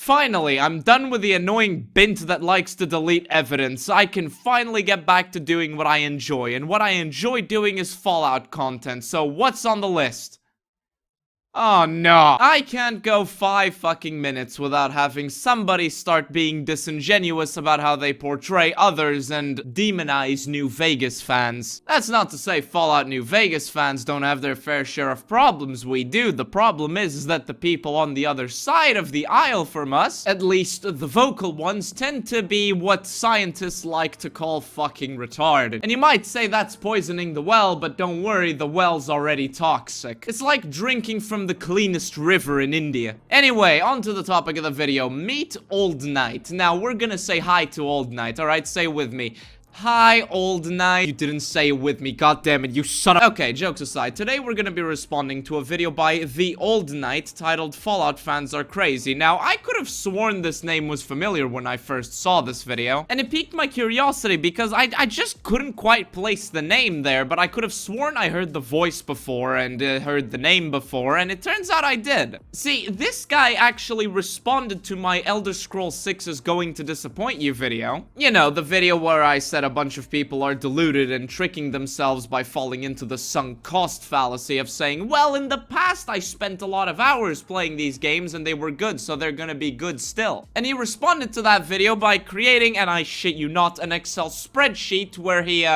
Finally, I'm done with the annoying bint that likes to delete evidence. I can finally get back to doing what I enjoy, and what I enjoy doing is Fallout content, so what's on the list? Oh no, I can't go 5 fucking minutes without having somebody start being disingenuous about how they portray others and demonize New Vegas fans. That's not to say Fallout New Vegas fans don't have their fair share of problems. We do. The problem is that the people on the other side of the aisle from us, at least the vocal ones, tend to be what scientists like to call fucking retarded. And you might say that's poisoning the well, but don't worry, the well's already toxic. It's like drinking from the cleanest river in India. Anyway, on to the topic of the video. Meet Old Knight. Now, we're gonna say hi to Old Knight, alright? Say it with me. Hi, Old Knight. You didn't say it with me. God damn it, you son of... Okay, jokes aside, today we're gonna be responding to a video by the Old Knight titled Fallout Fans Are Crazy. Now, I could have sworn this name was familiar when I first saw this video, and it piqued my curiosity because I just couldn't quite place the name there, but I could have sworn I heard the voice before and heard the name before, and it turns out I did. See, this guy actually responded to my Elder Scrolls 6 is going to disappoint you video. You know, the video where I said a bunch of people are deluded and tricking themselves by falling into the sunk cost fallacy of saying, well, in the past I spent a lot of hours playing these games and they were good, so they're gonna be good still. And he responded to that video by creating, and I shit you not, an Excel spreadsheet where he,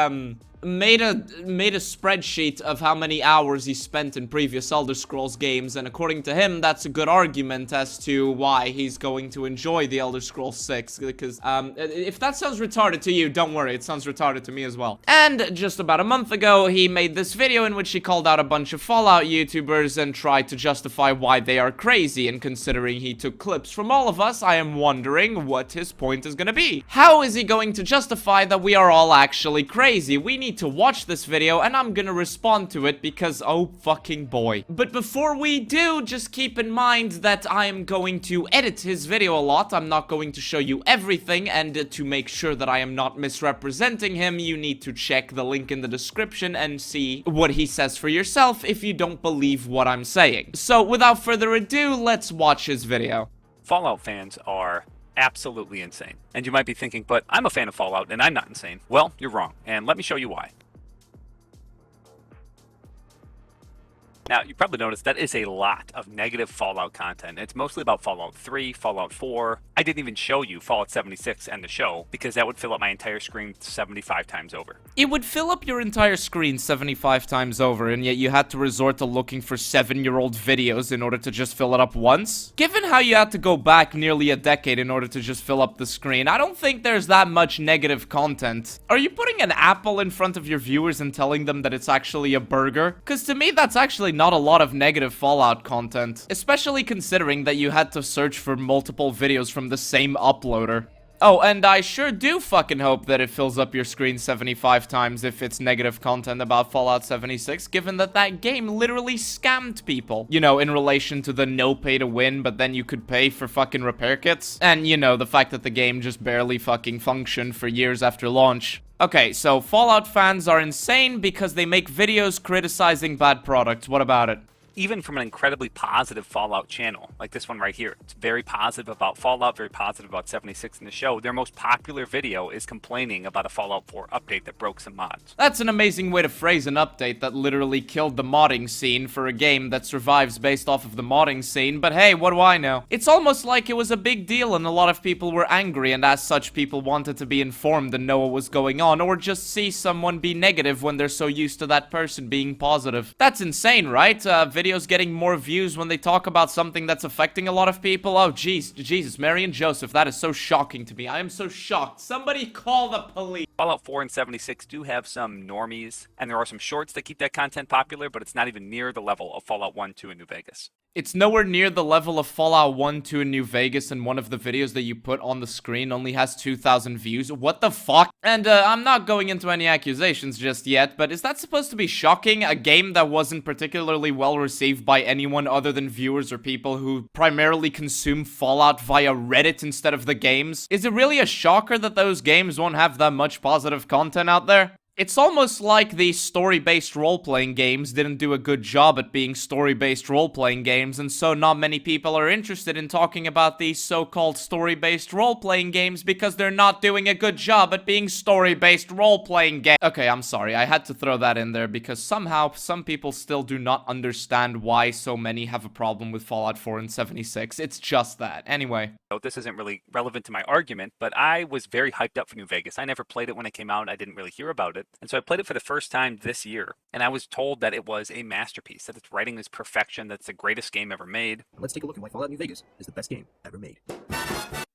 made a spreadsheet of how many hours he spent in previous Elder Scrolls games, and according to him, that's a good argument as to why he's going to enjoy the Elder Scrolls 6, because, if that sounds retarded to you, don't worry, it sounds retarded to me as well. And just about a month ago, he made this video in which he called out a bunch of Fallout YouTubers and tried to justify why they are crazy, and considering he took clips from all of us, I am wondering what his point is gonna be. How is he going to justify that we are all actually crazy? We need to watch this video and I'm gonna respond to it because oh fucking boy. But before we do, just keep in mind that I am going to edit his video a lot. I'm not going to show you everything, and to make sure that I am not misrepresenting him, you need to check the link in the description and see what he says for yourself if you don't believe what I'm saying. So without further ado, let's watch his video. Fallout fans are absolutely insane. And you might be thinking, but I'm a fan of Fallout and I'm not insane. Well, you're wrong, and let me show you why. Now, you probably noticed that is a lot of negative Fallout content. It's mostly about Fallout 3, Fallout 4. I didn't even show you Fallout 76 and the show because that would fill up my entire screen 75 times over. It would fill up your entire screen 75 times over, and yet you had to resort to looking for 7-year-old videos in order to just fill it up once? Given how you had to go back nearly a decade in order to just fill up the screen, I don't think there's that much negative content. Are you putting an apple in front of your viewers and telling them that it's actually a burger? Because to me, that's actually not a lot of negative Fallout content, especially considering that you had to search for multiple videos from the same uploader. Oh, and I sure do fucking hope that it fills up your screen 75 times if it's negative content about Fallout 76, given that that game literally scammed people. You know, in relation to the no pay to win, but then you could pay for fucking repair kits. And, you know, the fact that the game just barely fucking functioned for years after launch. Okay, so Fallout fans are insane because they make videos criticizing bad products. What about it? Even from an incredibly positive Fallout channel, like this one right here. It's very positive about Fallout, very positive about 76 in the show. Their most popular video is complaining about a Fallout 4 update that broke some mods. That's an amazing way to phrase an update that literally killed the modding scene for a game that survives based off of the modding scene, but hey, what do I know? It's almost like it was a big deal and a lot of people were angry, and as such people wanted to be informed and know what was going on, or just see someone be negative when they're so used to that person being positive. That's insane, right? Videos getting more views when they talk about something that's affecting a lot of people. Oh, jeez, Jesus, Mary and Joseph, that is so shocking to me. I am so shocked. Somebody call the police. Fallout 4 and 76 do have some normies, and there are some shorts that keep that content popular, but it's not even near the level of Fallout 1, 2, and New Vegas. It's nowhere near the level of Fallout 1, 2, and New Vegas, and one of the videos that you put on the screen only has 2,000 views. What the fuck? And, I'm not going into any accusations just yet, but is that supposed to be shocking? A game that wasn't particularly well received by anyone other than viewers or people who primarily consume Fallout via Reddit instead of the games? Is it really a shocker that those games won't have that much positive content out there? It's almost like the story-based role-playing games didn't do a good job at being story-based role-playing games, and so not many people are interested in talking about these so-called story-based role-playing games because they're not doing a good job at being story-based role-playing games. Okay, I'm sorry, I had to throw that in there because somehow some people still do not understand why so many have a problem with Fallout 4 and 76. It's just that. Anyway. This isn't really relevant to my argument, but I was very hyped up for New Vegas. I never played it when it came out. I didn't really hear about it. And so I played it for the first time this year, and I was told that it was a masterpiece, that its writing is perfection, that's the greatest game ever made. Let's take a look at why Fallout New Vegas is the best game ever made.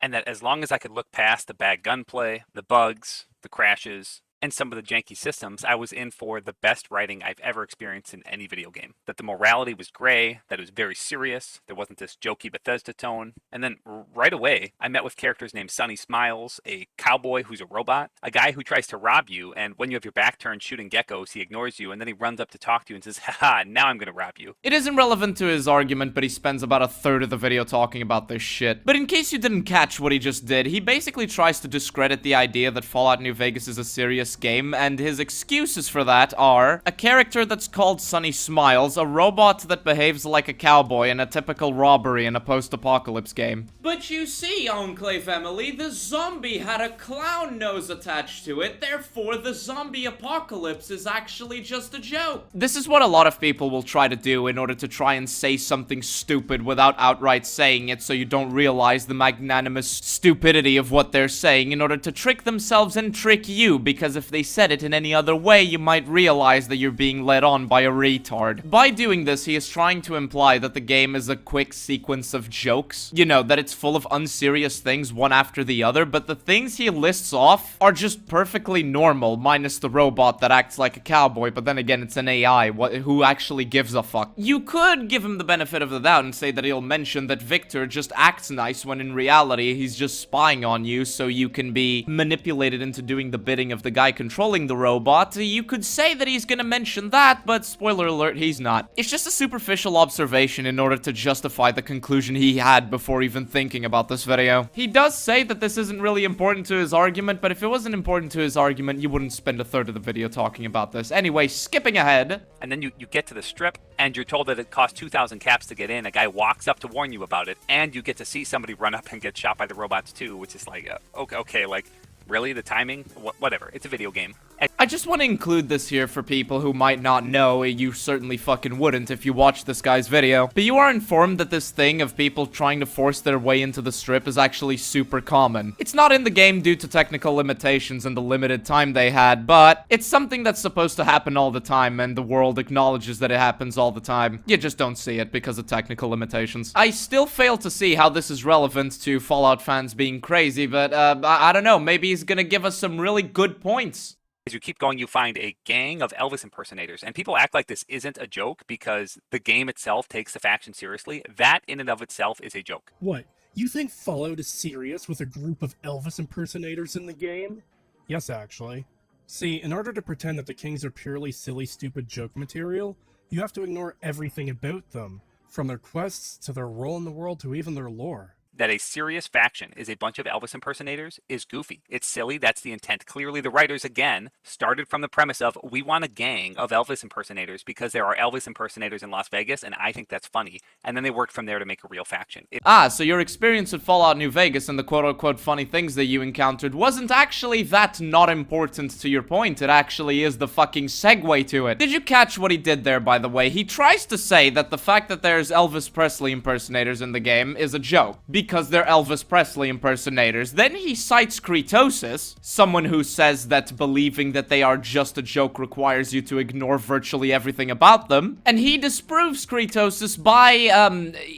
And that as long as I could look past the bad gunplay, the bugs, the crashes, and some of the janky systems, I was in for the best writing I've ever experienced in any video game. That the morality was gray, that it was very serious, there wasn't this jokey Bethesda tone. And then right away, I met with characters named Sunny Smiles, a cowboy who's a robot, a guy who tries to rob you, and when you have your back turned shooting geckos, he ignores you, and then he runs up to talk to you and says, haha, now I'm gonna rob you. It isn't relevant to his argument, but he spends about a third of the video talking about this shit. But in case you didn't catch what he just did, he basically tries to discredit the idea that Fallout New Vegas is a serious game, and his excuses for that are a character that's called Sunny Smiles, a robot that behaves like a cowboy, and a typical robbery in a post-apocalypse game. But you see, Enclave Emily, the zombie had a clown nose attached to it, therefore the zombie apocalypse is actually just a joke. This is what a lot of people will try to do in order to try and say something stupid without outright saying it, so you don't realize the magnanimous stupidity of what they're saying in order to trick themselves and trick you, because if they said it in any other way, you might realize that you're being led on by a retard. By doing this, he is trying to imply that the game is a quick sequence of jokes. You know, that it's full of unserious things one after the other, but the things he lists off are just perfectly normal, minus the robot that acts like a cowboy, but then again, it's an AI. Who actually gives a fuck? You could give him the benefit of the doubt and say that he'll mention that Victor just acts nice when in reality, he's just spying on you so you can be manipulated into doing the bidding of the guy controlling the robot. You could say that he's gonna mention that, but spoiler alert, he's not. It's just a superficial observation in order to justify the conclusion he had before even thinking about this video. He does say that this isn't really important to his argument, but if it wasn't important to his argument, you wouldn't spend a third of the video talking about this. Anyway, skipping ahead. And then you get to the strip, and you're told that it costs 2,000 caps to get in. A guy walks up to warn you about it, and you get to see somebody run up and get shot by the robots too, which is like, okay, like, really? The timing? Whatever. It's a video game. I just want to include this here for people who might not know. You certainly fucking wouldn't if you watched this guy's video. But you are informed that this thing of people trying to force their way into the strip is actually super common. It's not in the game due to technical limitations and the limited time they had, but it's something that's supposed to happen all the time, and the world acknowledges that it happens all the time. You just don't see it because of technical limitations. I still fail to see how this is relevant to Fallout fans being crazy, but I don't know, maybe he's gonna give us some really good points. As you keep going, you find a gang of Elvis impersonators, and people act like this isn't a joke because the game itself takes the faction seriously. That in and of itself is a joke. What? You think Fallout is serious with a group of Elvis impersonators in the game? Yes, actually. See, in order to pretend that the Kings are purely silly, stupid joke material, you have to ignore everything about them, from their quests to their role in the world to even their lore. That a serious faction is a bunch of Elvis impersonators is goofy. It's silly. That's the intent. Clearly, the writers, again, started from the premise of, we want a gang of Elvis impersonators because there are Elvis impersonators in Las Vegas, and I think that's funny. And then they worked from there to make a real faction. So your experience with Fallout New Vegas and the quote-unquote funny things that you encountered wasn't actually that not important to your point. It actually is the fucking segue to it. Did you catch what he did there, by the way? He tries to say that the fact that there's Elvis Presley impersonators in the game is a joke, because they're Elvis Presley impersonators. Then he cites Cretosis, someone who says that believing that they are just a joke requires you to ignore virtually everything about them, and he disproves Cretosis by,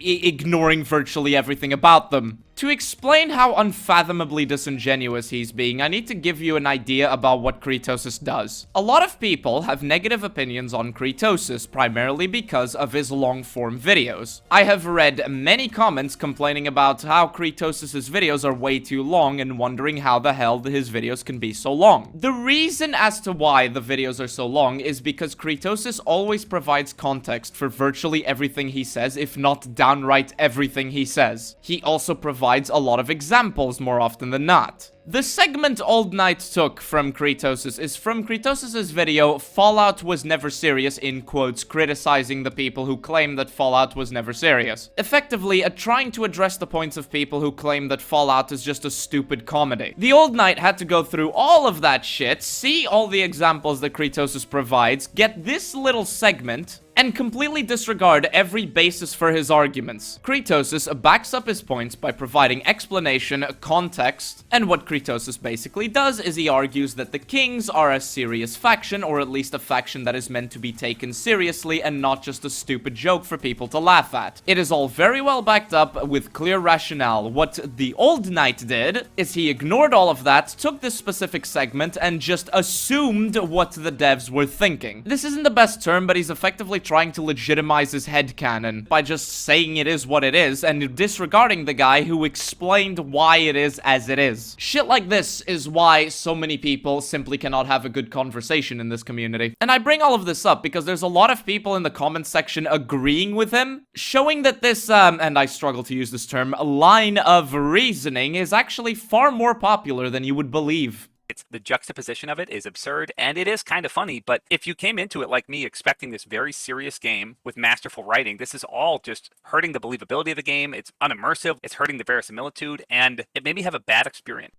ignoring virtually everything about them. To explain how unfathomably disingenuous he's being, I need to give you an idea about what Cretosis does. A lot of people have negative opinions on Cretosis, primarily because of his long-form videos. I have read many comments complaining about how Cretosis' videos are way too long and wondering how the hell his videos can be so long. The reason as to why the videos are so long is because Cretosis always provides context for virtually everything he says, if not downright everything he says. He also provides provides a lot of examples more often than not. The segment Old Knight took from Kritosis is from Kritosis' video Fallout was never serious, in quotes, criticizing the people who claim that Fallout was never serious. Effectively, trying to address the points of people who claim that Fallout is just a stupid comedy. The Old Knight had to go through all of that shit, see all the examples that Kritosis provides, get this little segment, and completely disregard every basis for his arguments. Kritosis backs up his points by providing explanation, context, and what Kritosis basically does is he argues that the kings are a serious faction, or at least a faction that is meant to be taken seriously and not just a stupid joke for people to laugh at. It is all very well backed up with clear rationale. What the Old Knight did is he ignored all of that, took this specific segment, and just assumed what the devs were thinking. This isn't the best term, but he's effectively trying to legitimize his headcanon by just saying it is what it is and disregarding the guy who explained why it is as it is. Shit like this is why so many people simply cannot have a good conversation in this community. And I bring all of this up because there's a lot of people in the comments section agreeing with him, showing that this, and I struggle to use this term, line of reasoning is actually far more popular than you would believe. The juxtaposition of it is absurd, and it is kind of funny, but if you came into it like me expecting this very serious game with masterful writing, this is all just hurting the believability of the game, it's unimmersive, it's hurting the verisimilitude, and it made me have a bad experience.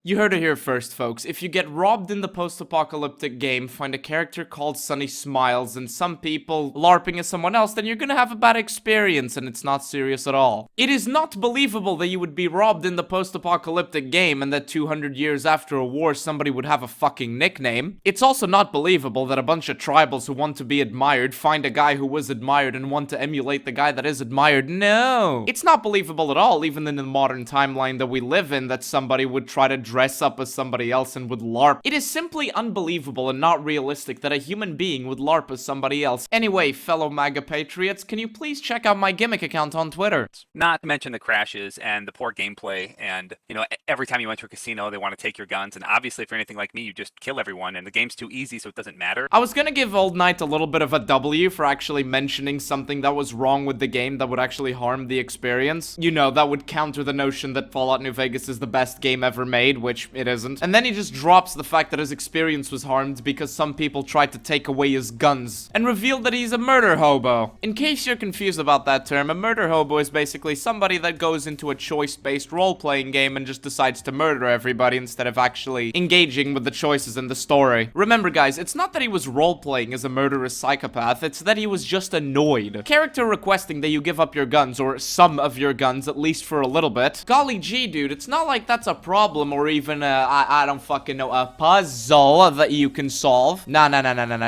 You heard it here first, folks. If you get robbed in the post-apocalyptic game, find a character called Sunny Smiles, and some people LARPing as someone else, then you're gonna have a bad experience, and it's not serious at all. It is not believable that you would be robbed in the post-apocalyptic game, and that 200 years after a war, somebody would have a fucking nickname. It's also not believable that a bunch of tribals who want to be admired find a guy who was admired and want to emulate the guy that is admired. No! It's not believable at all, even in the modern timeline that we live in, that somebody would try to dress up as somebody else and would LARP. It is simply unbelievable and not realistic that a human being would LARP as somebody else. Anyway, fellow MAGA patriots, can you please check out my gimmick account on Twitter? Not to mention the crashes and the poor gameplay, and, you know, every time you enter a casino, they want to take your guns, and obviously if you're anything like me, you just kill everyone, and the game's too easy, so it doesn't matter. I was gonna give Old Knight a little bit of a W for actually mentioning something that was wrong with the game that would actually harm the experience. You know, that would counter the notion that Fallout New Vegas is the best game ever made, which it isn't. And then he just drops the fact that his experience was harmed because some people tried to take away his guns, and revealed that he's a murder hobo. In case you're confused about that term, a murder hobo is basically somebody that goes into a choice-based role-playing game and just decides to murder everybody instead of actually engaging with the choices in the story. Remember guys, it's not that he was role-playing as a murderous psychopath, it's that he was just annoyed. Character requesting that you give up your guns, or some of your guns, at least for a little bit. Golly gee, dude, it's not like that's a problem or even I don't fucking know, a puzzle that you can solve. Nah,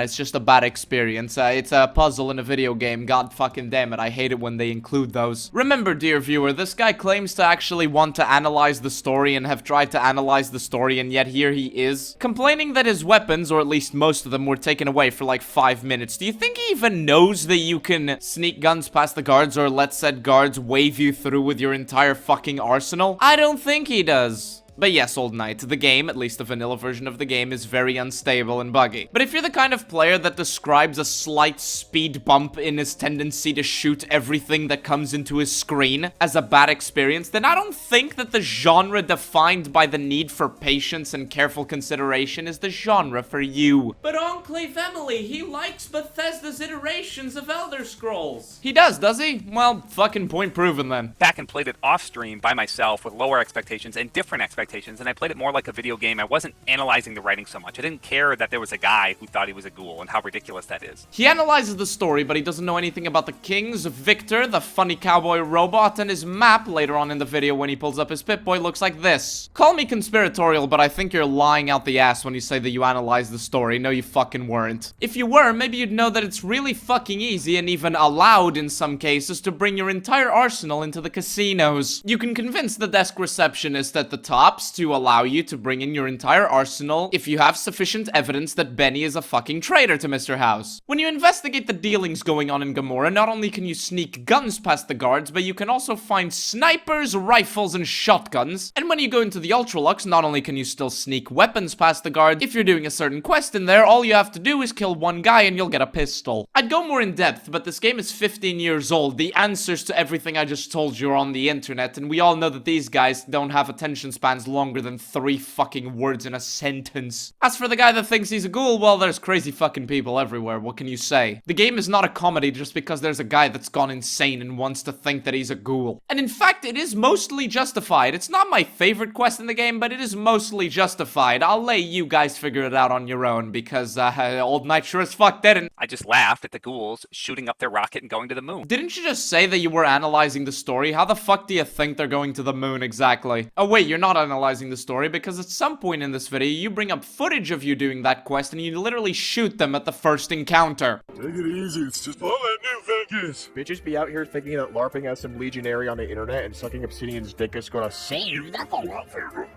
it's just a bad experience. It's a puzzle in a video game, god fucking damn it, I hate it when they include those. Remember, dear viewer, this guy claims to actually want to analyze the story and have tried to analyze the story, and yet here he is, complaining that his weapons, or at least most of them, were taken away for like 5 minutes. Do you think he even knows that you can sneak guns past the guards or let said guards wave you through with your entire fucking arsenal? I don't think he does. But yes, Old Knight, the game, at least the vanilla version of the game, is very unstable and buggy. But if you're the kind of player that describes a slight speed bump in his tendency to shoot everything that comes into his screen as a bad experience, then I don't think that the genre defined by the need for patience and careful consideration is the genre for you. But Enclave Emily, he likes Bethesda's iterations of Elder Scrolls. He does he? Well, fucking point proven then. Back and played it off stream by myself with lower expectations and different expectations, and I played it more like a video game. I wasn't analyzing the writing so much. I didn't care that there was a guy who thought he was a ghoul and how ridiculous that is. He analyzes the story, but he doesn't know anything about the kings. Victor, the funny cowboy robot, and his map later on in the video when he pulls up his Pip-Boy looks like this. Call me conspiratorial, but I think you're lying out the ass when you say that you analyzed the story. No, you fucking weren't. If you were, maybe you'd know that it's really fucking easy and even allowed in some cases to bring your entire arsenal into the casinos. You can convince the desk receptionist at the top stops to allow you to bring in your entire arsenal if you have sufficient evidence that Benny is a fucking traitor to Mr. House. When you investigate the dealings going on in Gamora, not only can you sneak guns past the guards, but you can also find snipers, rifles, and shotguns. And when you go into the Ultralux, not only can you still sneak weapons past the guards, if you're doing a certain quest in there, all you have to do is kill one guy and you'll get a pistol. I'd go more in depth, but this game is 15 years old. The answers to everything I just told you are on the internet, and we all know that these guys don't have attention spans longer than 3 fucking words in a sentence. As for the guy that thinks he's a ghoul, well, there's crazy fucking people everywhere. What can you say? The game is not a comedy just because there's a guy that's gone insane and wants to think that he's a ghoul. And in fact, it is mostly justified. It's not my favorite quest in the game, but it is mostly justified. I'll let you guys figure it out on your own because Old Knight sure as fuck didn't. I just laughed at the ghouls shooting up their rocket and going to the moon. Didn't you just say that you were analyzing the story? How the fuck do you think they're going to the moon exactly? Oh wait, you're not analyzing the story because at some point in this video, you bring up footage of you doing that quest and you literally shoot them at the first encounter. Take it easy, it's just all that new Vegas. Bitches be out here thinking that LARPing as some legionary on the internet and sucking Obsidian's dick is gonna save the Fallout fandom.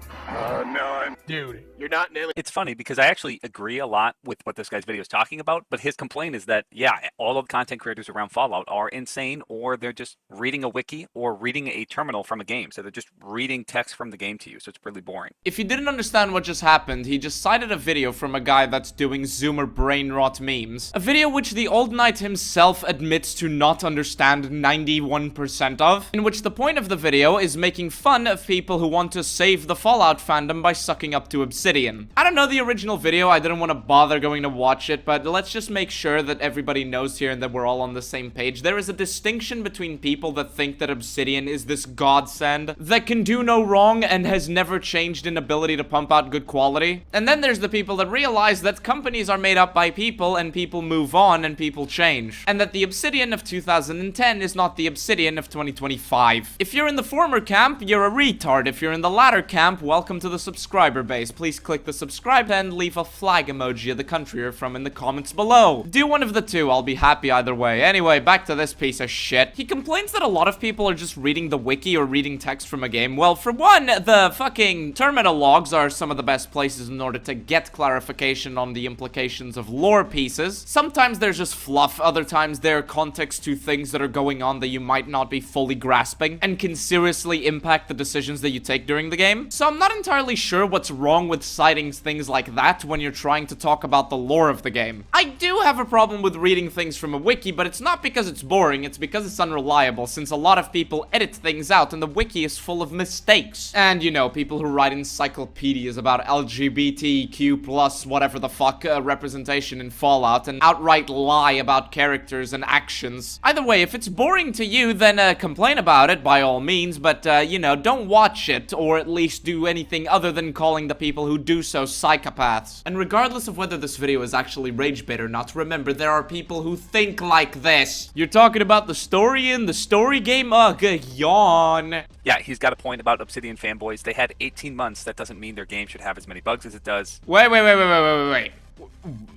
None. Dude, you're not nailing. It's funny because I actually agree a lot with what this guy's video is talking about, but his complaint is that, yeah, all of the content creators around Fallout are insane, or they're just reading a wiki or reading a terminal from a game. So they're just reading text from the game to you, so it's really boring. If you didn't understand what just happened, he just cited a video from a guy that's doing Zoomer brain rot memes. A video which the Old Knight himself admits to not understand 91% of, in which the point of the video is making fun of people who want to save the Fallout fandom by sucking up to Obsidian. I don't know the original video, I didn't want to bother going to watch it, but let's just make sure that everybody knows here and that we're all on the same page. There is a distinction between people that think that Obsidian is this godsend that can do no wrong and has never changed in ability to pump out good quality. And then there's the people that realize that companies are made up by people and people move on and people change. And that the Obsidian of 2010 is not the Obsidian of 2025. If you're in the former camp, you're a retard. If you're in the latter camp, welcome to the subscriber base. Please click the subscribe and leave a flag emoji of the country you're from in the comments below. Do one of the two, I'll be happy either way. Anyway, back to this piece of shit. He complains that a lot of people are just reading the wiki or reading text from a game. Well, for one, the fucking terminal logs are some of the best places in order to get clarification on the implications of lore pieces. Sometimes there's just fluff, other times there are context to things that are going on that you might not be fully grasping and can seriously impact the decisions that you take during the game. So I'm not entirely sure what's wrong with citing things like that when you're trying to talk about the lore of the game. I do have a problem with reading things from a wiki, but it's not because it's boring, it's because it's unreliable, since a lot of people edit things out and the wiki is full of mistakes. And you know, people who write encyclopedias about LGBTQ plus whatever the fuck representation in Fallout and outright lie about characters and actions. Either way, if it's boring to you, then complain about it by all means, but you know, don't watch it or at least do anything other than calling the people who do so psychopaths. And regardless of whether this video is actually rage bait or not, remember there are people who think like this. You're talking about the story in the story game? Ugh, yawn. Yeah, he's got a point about Obsidian fanboys. They had 18 months. That doesn't mean their game should have as many bugs as it does. Wait.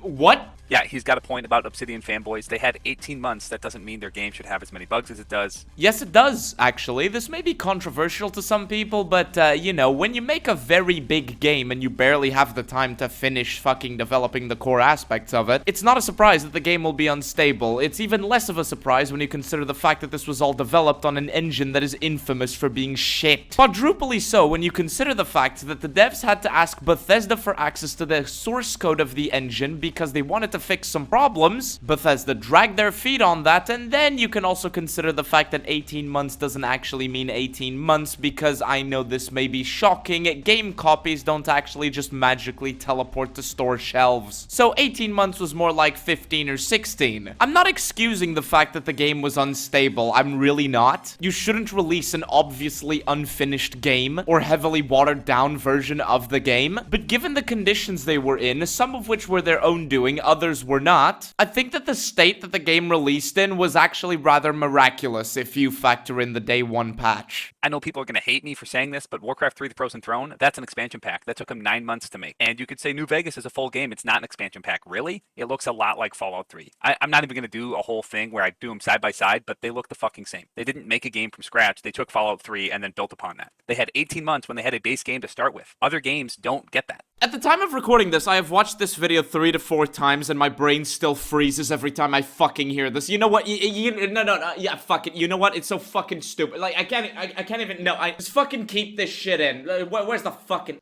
What? Yeah, he's got a point about Obsidian fanboys. They had 18 months. That doesn't mean their game should have as many bugs as it does. Yes, it does, actually. This may be controversial to some people, but, you know, when you make a very big game and you barely have the time to finish fucking developing the core aspects of it, it's not a surprise that the game will be unstable. It's even less of a surprise when you consider the fact that this was all developed on an engine that is infamous for being shit. Quadruply so when you consider the fact that the devs had to ask Bethesda for access to the source code of the engine because they wanted to fix some problems. Bethesda dragged their feet on that, and then you can also consider the fact that 18 months doesn't actually mean 18 months, because I know this may be shocking, game copies don't actually just magically teleport to store shelves. So 18 months was more like 15 or 16. I'm not excusing the fact that the game was unstable, I'm really not. You shouldn't release an obviously unfinished game or heavily watered down version of the game, but given the conditions they were in, some of which were their own doing, others others were not, I think that the state that the game released in was actually rather miraculous if you factor in the day one patch. I know people are going to hate me for saying this, but Warcraft 3 The Frozen Throne, that's an expansion pack. That took them 9 months to make. And you could say New Vegas is a full game. It's not an expansion pack. Really? It looks a lot like Fallout 3. I'm not even going to do a whole thing where I do them side by side, but they look the fucking same. They didn't make a game from scratch. They took Fallout 3 and then built upon that. They had 18 months when they had a base game to start with. Other games don't get that. At the time of recording this, I have watched this video 3 to 4 times and my brain still freezes every time I fucking hear this. You know what? No, yeah, fuck it. You know what? It's so fucking stupid. Like, I can't even, no, I just fucking keep this shit in. Where's the fucking...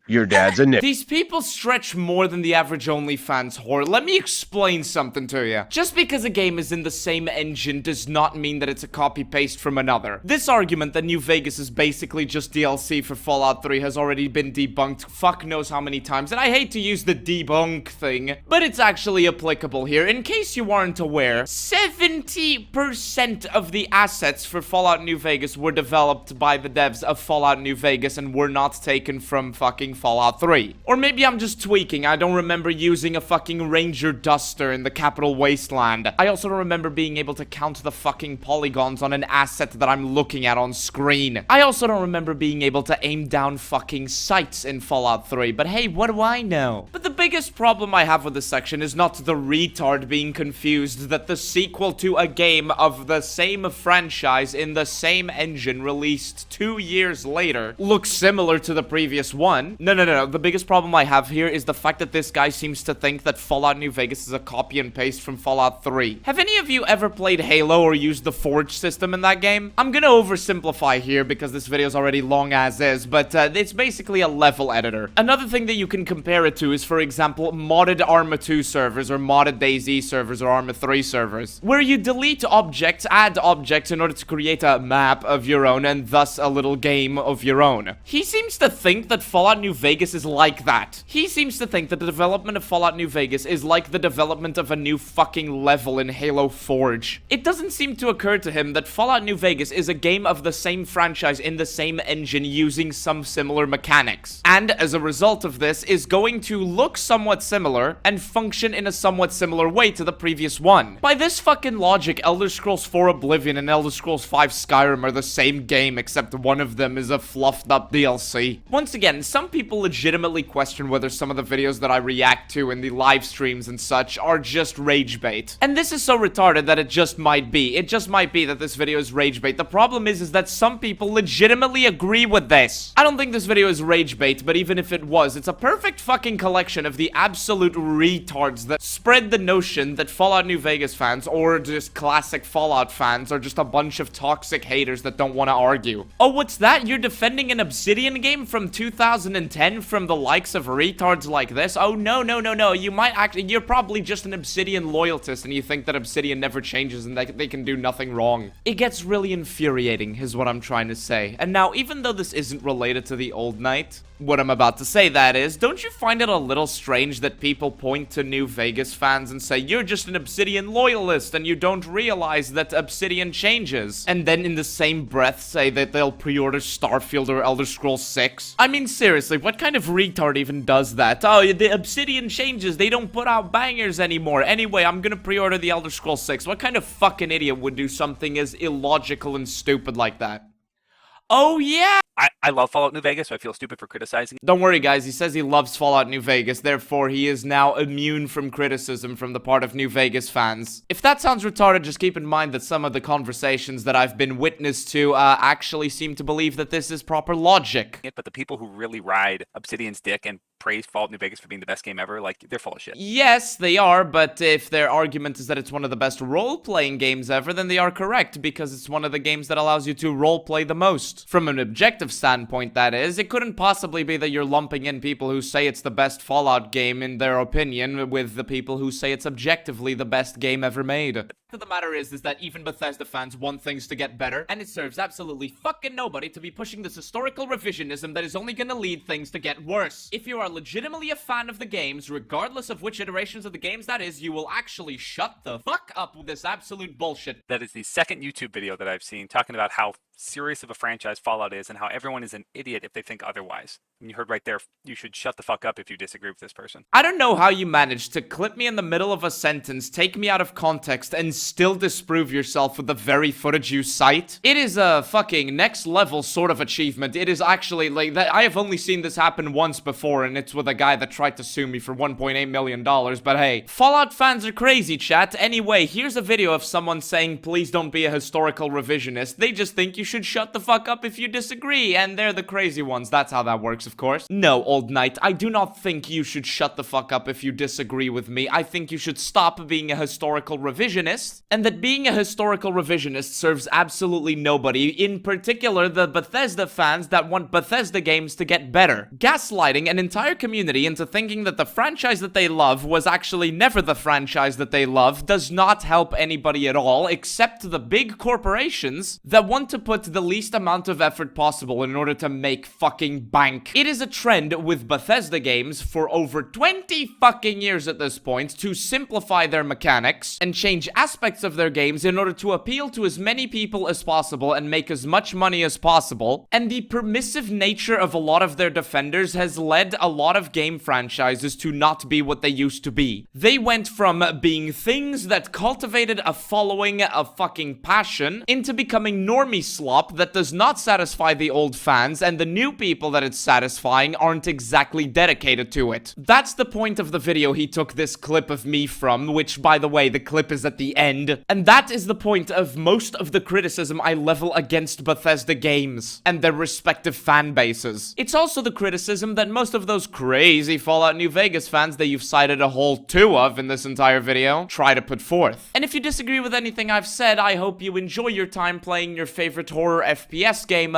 Your dad's a nit. These people stretch more than the average OnlyFans whore. Let me explain something to you. Just because a game is in the same engine does not mean that it's a copy-paste from another. This argument that New Vegas is basically just DLC for Fallout 3 has already been debunked fuck knows how many times, and I hate to use the debunk thing, but it's actually applicable here. In case you aren't aware, 70% of the assets for Fallout New Vegas were developed by the devs of Fallout New Vegas and were not taken from fucking Fallout 3. Or maybe I'm just tweaking. I don't remember using a fucking Ranger Duster in the Capital Wasteland. I also don't remember being able to count the fucking polygons on an asset that I'm looking at on screen. I also don't remember being able to aim down fucking sights in Fallout 3, but hey, what do I know? But the biggest problem I have with this section is not the retard being confused that the sequel to a game of the same franchise in the same engine released 2 years later looks similar to the previous one. No. The biggest problem I have here is the fact that this guy seems to think that Fallout New Vegas is a copy and paste from Fallout 3. Have any of you ever played Halo or used the Forge system in that game? I'm gonna oversimplify here because this video is already long as is, but it's basically a level editor. Another thing that you can compare it to is, for example, modded Arma 2 servers or modded DayZ servers or Arma 3 servers, where you delete objects, add objects in order to create a map of your own and thus a little game of your own. He seems to think that Fallout New Vegas is like that. He seems to think that the development of Fallout New Vegas is like the development of a new fucking level in Halo Forge. It doesn't seem to occur to him that Fallout New Vegas is a game of the same franchise in the same engine using some similar mechanics. And as a result of this, is going to look somewhat similar and function in a somewhat similar way to the previous one. By this fucking logic, Elder Scrolls 4 Oblivion and Elder Scrolls 5 Skyrim are the same game, except one of them is a fluffed up DLC. Once again, some people legitimately question whether some of the videos that I react to in the live streams and such are just rage bait. And this is so retarded that it just might be. It just might be that this video is rage bait. The problem is that some people legitimately agree with this. I don't think this video is rage bait, but even if it was, it's a perfect fucking collection of the absolute retards that spread the notion that Fallout New Vegas fans, or just classic Fallout fans, are just a bunch of toxic haters that don't want to argue. Oh, what's that? You're defending an Obsidian game from 2010 from the likes of retards like this? Oh, no. You might actually, you're probably just an Obsidian loyalist and you think that Obsidian never changes and they can do nothing wrong. It gets really infuriating, is what I'm trying to say. And now, even though this isn't related to the old night, what I'm about to say, that is, don't you find it a little strange that people point to New Vegas fans and say, you're just an Obsidian loyalist and you don't realize that Obsidian changes? And then in the same breath say that they'll pre-order Starfield or Elder Scrolls 6? I mean, seriously, what kind of retard even does that? Oh, the Obsidian changes, they don't put out bangers anymore. Anyway, I'm gonna pre-order the Elder Scrolls 6. What kind of fucking idiot would do something as illogical and stupid like that? Oh, yeah! I love Fallout New Vegas, so I feel stupid for criticizing. Don't worry, guys. He says he loves Fallout New Vegas, therefore he is now immune from criticism from the part of New Vegas fans. If that sounds retarded, just keep in mind that some of the conversations that I've been witness to actually seem to believe that this is proper logic. But the people who really ride Obsidian's dick and praise Fallout New Vegas for being the best game ever, like, they're full of shit. Yes, they are, but if their argument is that it's one of the best role-playing games ever, then they are correct, because it's one of the games that allows you to role-play the most. From an objective standpoint, that is, it couldn't possibly be that you're lumping in people who say it's the best Fallout game in their opinion with the people who say it's objectively the best game ever made. The matter is that even Bethesda fans want things to get better, and it serves absolutely fucking nobody to be pushing this historical revisionism that is only gonna lead things to get worse. If you are legitimately a fan of the games, regardless of which iterations of the games that is, you will actually shut the fuck up with this absolute bullshit. That is the second YouTube video that I've seen talking about how serious of a franchise Fallout is and how everyone is an idiot if they think otherwise. And you heard right there, you should shut the fuck up if you disagree with this person. I don't know how you managed to clip me in the middle of a sentence, take me out of context, and still disprove yourself with the very footage you cite. It is a fucking next level sort of achievement. It is actually like that. I have only seen this happen once before, and it's with a guy that tried to sue me for $1.8 million. But hey, Fallout fans are crazy, chat. Anyway, here's a video of someone saying, please don't be a historical revisionist. They just think you should shut the fuck up if you disagree, and they're the crazy ones. That's how that works, of course. No, old knight, I do not think you should shut the fuck up if you disagree with me. I think you should stop being a historical revisionist, and that being a historical revisionist serves absolutely nobody, in particular the Bethesda fans that want Bethesda games to get better. Gaslighting an entire community into thinking that the franchise that they love was actually never the franchise that they love does not help anybody at all, except the big corporations that want to put the least amount of effort possible in order to make fucking bank. It is a trend with Bethesda games for over 20 fucking years at this point to simplify their mechanics and change aspects of their games in order to appeal to as many people as possible and make as much money as possible. And the permissive nature of a lot of their defenders has led a lot of game franchises to not be what they used to be. They went from being things that cultivated a following, a fucking passion, into becoming normie slop that does not satisfy the old fans, and the new people that it's satisfying aren't exactly dedicated to it. That's the point of the video he took this clip of me from, which, by the way, the clip is at the end. And that is the point of most of the criticism I level against Bethesda games and their respective fan bases. It's also the criticism that most of those crazy Fallout New Vegas fans that you've cited a whole two of in this entire video try to put forth. And if you disagree with anything I've said, I hope you enjoy your time playing your favorite horror FPS game,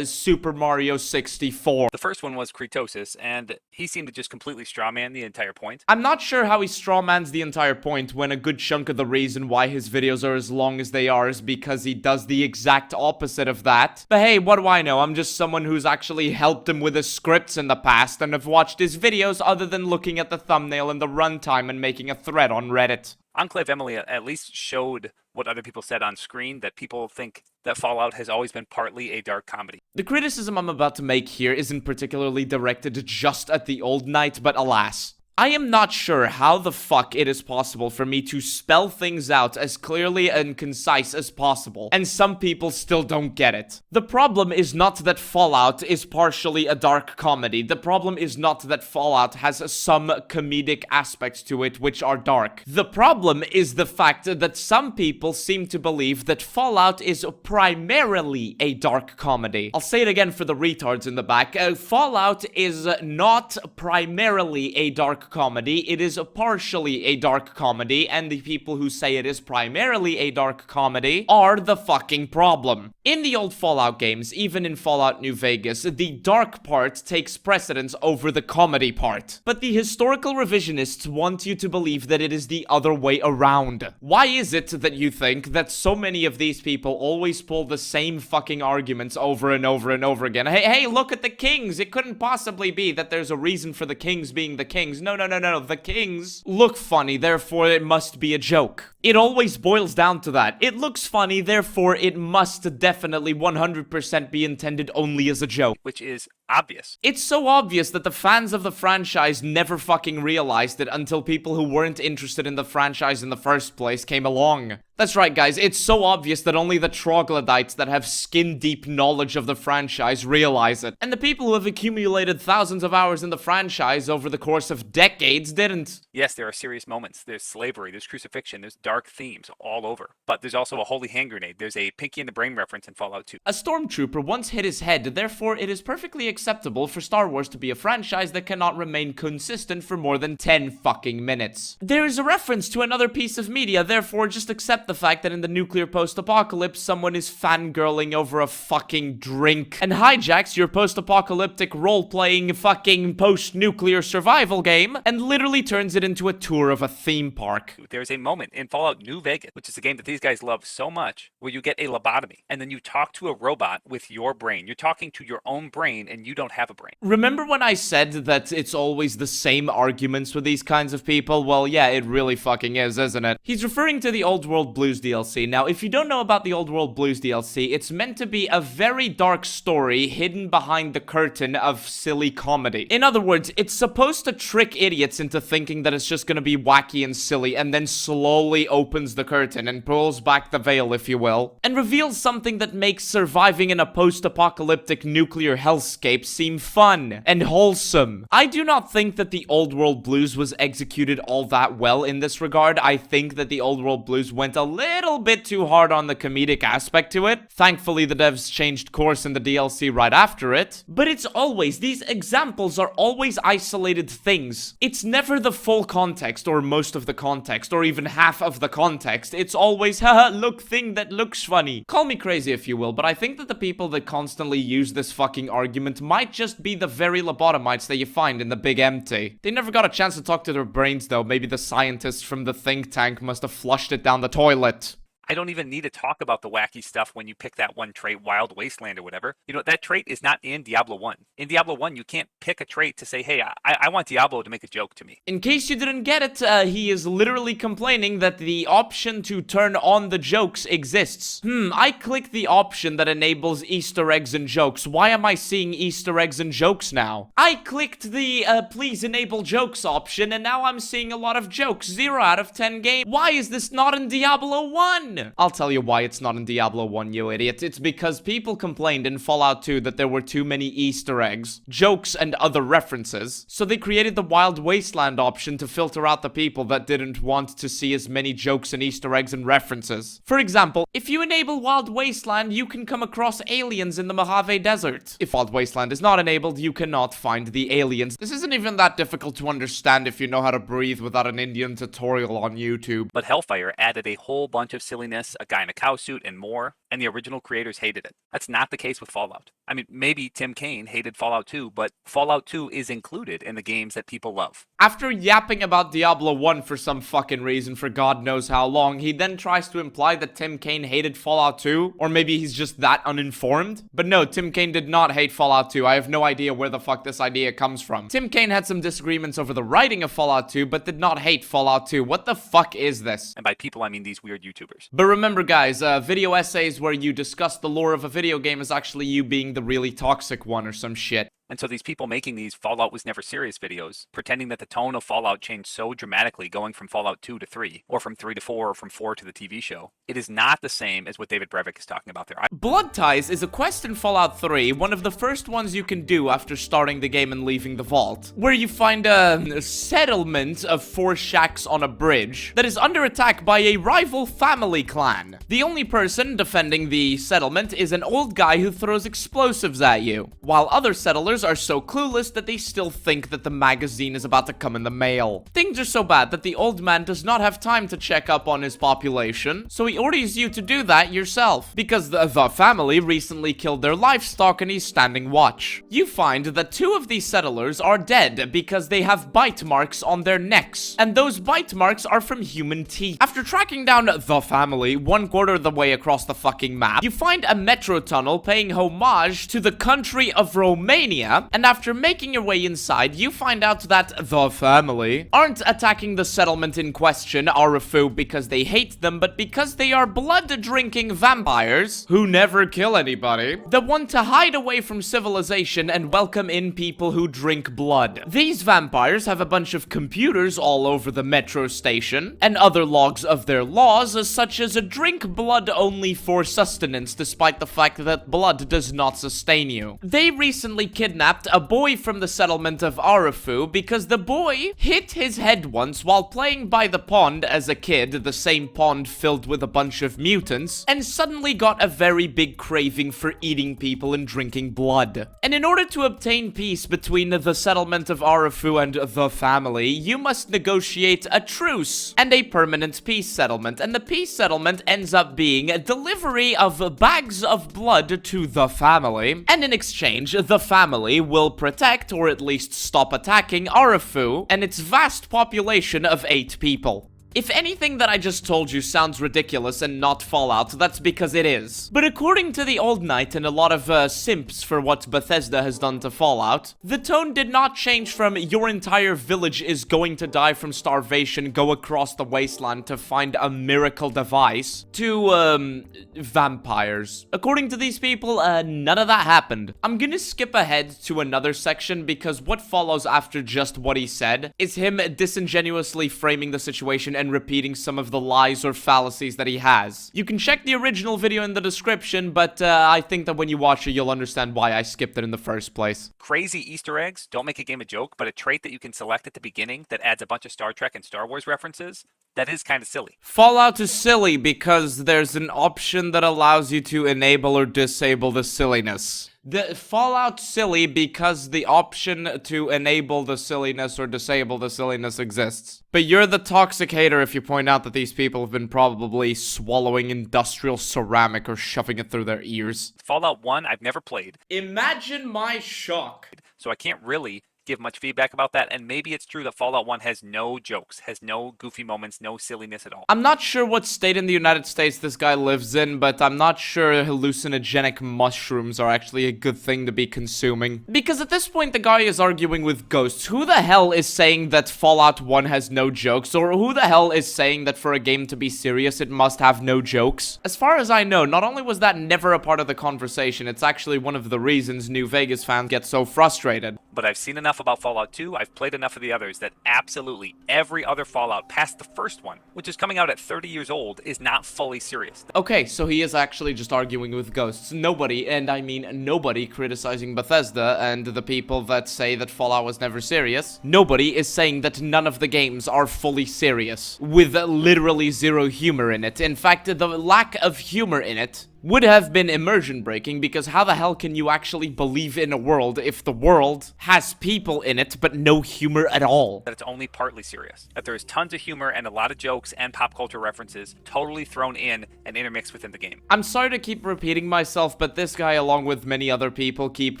Super Mario 64. The first one was Kretosis, and he seemed to just completely strawman the entire point. I'm not sure how he strawmans the entire point when a good chunk of the reason why his videos are as long as they are is because he does the exact opposite of that. But hey, what do I know? I'm just someone who's actually helped him with his scripts in the past and have watched his videos other than looking at the thumbnail and the runtime and making a thread on Reddit. Enclave Emily at least showed what other people said on screen, that people think that Fallout has always been partly a dark comedy. The criticism I'm about to make here isn't particularly directed just at the old knight, but alas, I am not sure how the fuck it is possible for me to spell things out as clearly and concise as possible, and some people still don't get it. The problem is not that Fallout is partially a dark comedy. The problem is not that Fallout has some comedic aspects to it which are dark. The problem is the fact that some people seem to believe that Fallout is primarily a dark comedy. I'll say it again for the retards in the back. Fallout is not primarily a dark comedy. It is partially a dark comedy, and the people who say it is primarily a dark comedy are the fucking problem. In the old Fallout games, even in Fallout New Vegas, the dark part takes precedence over the comedy part. But the historical revisionists want you to believe that it is the other way around. Why is it that you think that so many of these people always pull the same fucking arguments over and over and over again? Hey, look at the kings! It couldn't possibly be that there's a reason for the kings being the kings. No, the kings look funny, therefore it must be a joke. It always boils down to that. It looks funny, therefore it must definitely 100% be intended only as a joke. Which is obvious. It's so obvious that the fans of the franchise never fucking realized it until people who weren't interested in the franchise in the first place came along. That's right, guys, it's so obvious that only the troglodytes that have skin-deep knowledge of the franchise realize it. And the people who have accumulated thousands of hours in the franchise over the course of decades didn't. Yes, there are serious moments. There's slavery, there's crucifixion, there's dark themes all over. But there's also a holy hand grenade. There's a Pinky in the Brain reference in Fallout 2. A stormtrooper once hit his head, therefore it is perfectly acceptable for Star Wars to be a franchise that cannot remain consistent for more than 10 fucking minutes. There is a reference to another piece of media, therefore just accept the fact that in the nuclear post-apocalypse, someone is fangirling over a fucking drink and hijacks your post-apocalyptic role-playing fucking post-nuclear survival game and literally turns it into a tour of a theme park. There's a moment in Fallout Fallout New Vegas, which is a game that these guys love so much, where you get a lobotomy, and then you talk to a robot with your brain. You're talking to your own brain, and you don't have a brain. Remember when I said that it's always the same arguments with these kinds of people? Well, yeah, it really fucking is, isn't it? He's referring to the Old World Blues DLC. Now, if you don't know about the Old World Blues DLC, it's meant to be a very dark story hidden behind the curtain of silly comedy. In other words, it's supposed to trick idiots into thinking that it's just gonna be wacky and silly, and then slowly opens the curtain and pulls back the veil, if you will, and reveals something that makes surviving in a post-apocalyptic nuclear hellscape seem fun and wholesome. I do not think that the Old World Blues was executed all that well in this regard. I think that the Old World Blues went a little bit too hard on the comedic aspect to it. Thankfully, the devs changed course in the DLC right after it. But it's always, these examples are always isolated things. It's never the full context, or most of the context, or even half of the context. It's always, haha, look, thing that looks funny. Call me crazy if you will, but I think that the people that constantly use this fucking argument might just be the very lobotomites that you find in the Big Empty. They never got a chance to talk to their brains though. Maybe the scientists from the think tank must have flushed it down the toilet. I don't even need to talk about the wacky stuff when you pick that one trait, Wild Wasteland or whatever. You know, that trait is not in Diablo 1. In Diablo 1, you can't pick a trait to say, hey, I want Diablo to make a joke to me. In case you didn't get it, he is literally complaining that the option to turn on the jokes exists. I clicked the option that enables Easter eggs and jokes. Why am I seeing Easter eggs and jokes now? I clicked the please enable jokes option, and now I'm seeing a lot of jokes. 0 out of 10 game. Why is this not in Diablo 1? I'll tell you why it's not in Diablo 1, you idiot. It's because people complained in Fallout 2 that there were too many Easter eggs, jokes, and other references, so they created the Wild Wasteland option to filter out the people that didn't want to see as many jokes and Easter eggs and references. For example, if you enable Wild Wasteland, you can come across aliens in the Mojave Desert. If Wild Wasteland is not enabled, you cannot find the aliens. This isn't even that difficult to understand if you know how to breathe without an Indian tutorial on YouTube. But Hellfire added a whole bunch of silliness, a guy in a cow suit, and more, and the original creators hated it. That's not the case with Fallout. I mean, maybe Tim Kaine hated Fallout 2, but Fallout 2 is included in the games that people love. After yapping about Diablo 1 for some fucking reason for God knows how long, he then tries to imply that Tim Kaine hated Fallout 2, or maybe he's just that uninformed. But no, Tim Kaine did not hate Fallout 2. I have no idea where the fuck this idea comes from. Tim Kaine had some disagreements over the writing of Fallout 2, but did not hate Fallout 2. What the fuck is this? And by people, I mean these weird YouTubers. But remember guys, video essays where you discuss the lore of a video game is actually you being the really toxic one or some shit. And so these people making these Fallout was never serious videos, pretending that the tone of Fallout changed so dramatically going from Fallout 2 to 3, or from 3 to 4, or from 4 to the TV show. It is not the same as what David Brevik is talking about there. Blood Ties is a quest in Fallout 3, one of the first ones you can do after starting the game and leaving the vault, where you find a settlement of 4 shacks on a bridge that is under attack by a rival family clan. The only person defending the settlement is an old guy who throws explosives at you, while other settlers are so clueless that they still think that the magazine is about to come in the mail. Things are so bad that the old man does not have time to check up on his population, so he orders you to do that yourself, because the family recently killed their livestock and he's standing watch. You find that 2 of these settlers are dead because they have bite marks on their necks, and those bite marks are from human teeth. After tracking down the family 1/4 of the way across the fucking map, you find a metro tunnel paying homage to the country of Romania, and after making your way inside, you find out that the family aren't attacking the settlement in question, Arafu, because they hate them, but because they are blood-drinking vampires who never kill anybody that want to hide away from civilization and welcome in people who drink blood. These vampires have a bunch of computers all over the metro station and other logs of their laws, such as drink blood only for sustenance, despite the fact that blood does not sustain you. They recently kidnapped a boy from the settlement of Arafu because the boy hit his head once while playing by the pond as a kid, the same pond filled with a bunch of mutants, and suddenly got a very big craving for eating people and drinking blood. And in order to obtain peace between the settlement of Arafu and the family, you must negotiate a truce and a permanent peace settlement, and the peace settlement ends up being a delivery of bags of blood to the family, and in exchange, the family will protect, or at least stop attacking, Arafu and its vast population of 8 people. If anything that I just told you sounds ridiculous and not Fallout, that's because it is. But according to the Old Knight and a lot of simps for what Bethesda has done to Fallout, the tone did not change from your entire village is going to die from starvation, go across the wasteland to find a miracle device, to, vampires. According to these people, none of that happened. I'm gonna skip ahead to another section because what follows after just what he said is him disingenuously framing the situation and repeating some of the lies or fallacies that he has. You can check the original video in the description, but I think that when you watch it, you'll understand why I skipped it in the first place. Crazy Easter eggs don't make a game a joke, but a trait that you can select at the beginning that adds a bunch of Star Trek and Star Wars references, that is kind of silly. Fallout is silly because there's an option that allows you to enable or disable the silliness. The Fallout silly because the option to enable the silliness or disable the silliness exists. But you're the toxic hater if you point out that these people have been probably swallowing industrial ceramic or shoving it through their ears. Fallout 1, I've never played, Imagine my shock. so I can't really give much feedback about that, and maybe it's true that Fallout 1 has no jokes, has no goofy moments, no silliness at all. I'm not sure what state in the United States this guy lives in, but I'm not sure hallucinogenic mushrooms are actually a good thing to be consuming. Because at this point, the guy is arguing with ghosts. Who the hell is saying that Fallout 1 has no jokes? Or who the hell is saying that for a game to be serious, it must have no jokes? As far as I know, not only was that never a part of the conversation, it's actually one of the reasons New Vegas fans get so frustrated. But I've seen enough about Fallout 2, I've played enough of the others, that absolutely every other Fallout past the first one, which is coming out at 30 years old, is not fully serious. Okay, so he is actually just arguing with ghosts. Nobody, and I mean nobody, criticizing Bethesda and the people that say that Fallout was never serious. Nobody is saying that none of the games are fully serious, with literally zero humor in it. In fact, the lack of humor in it would have been immersion breaking, because how the hell can you actually believe in a world if the world has people in it but no humor at all? That it's only partly serious. That there's tons of humor and a lot of jokes and pop culture references totally thrown in and intermixed within the game. I'm sorry to keep repeating myself, but this guy, along with many other people, keep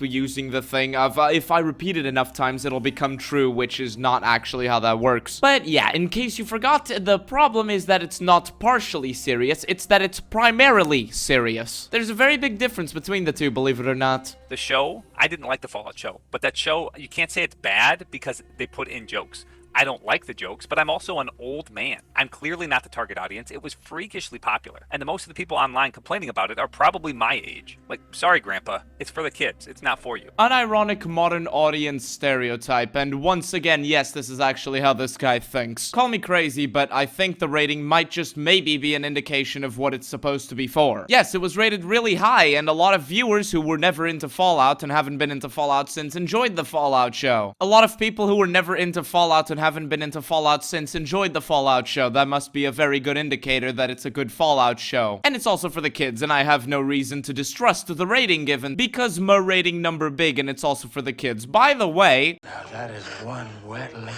using the thing of, if I repeat it enough times, it'll become true, which is not actually how that works. But yeah, in case you forgot, the problem is that it's not partially serious, it's that it's primarily serious. There's a very big difference between the two, believe it or not. The show, I didn't like the Fallout show, but that show, you can't say it's bad because they put in jokes. I don't like the jokes, but I'm also an old man. I'm clearly not the target audience. It was freakishly popular, and most of the people online complaining about it are probably my age. Like, sorry, Grandpa, it's for the kids. It's not for you. Unironic modern audience stereotype, and once again, yes, this is actually how this guy thinks. Call me crazy, but I think the rating might just maybe be an indication of what it's supposed to be for. Yes, it was rated really high, and a lot of viewers who were never into Fallout and haven't been into Fallout since enjoyed the Fallout show. A lot of people who were never into Fallout and haven't been into Fallout since enjoyed the Fallout show. That must be a very good indicator that it's a good Fallout show. And it's also for the kids, and I have no reason to distrust the rating given, because my rating number big, and it's also for the kids. By the way, Now that is one wet lady.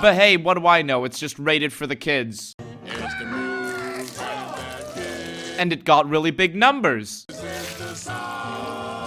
but hey, what do I know? It's just rated for the kids. And it got really big numbers.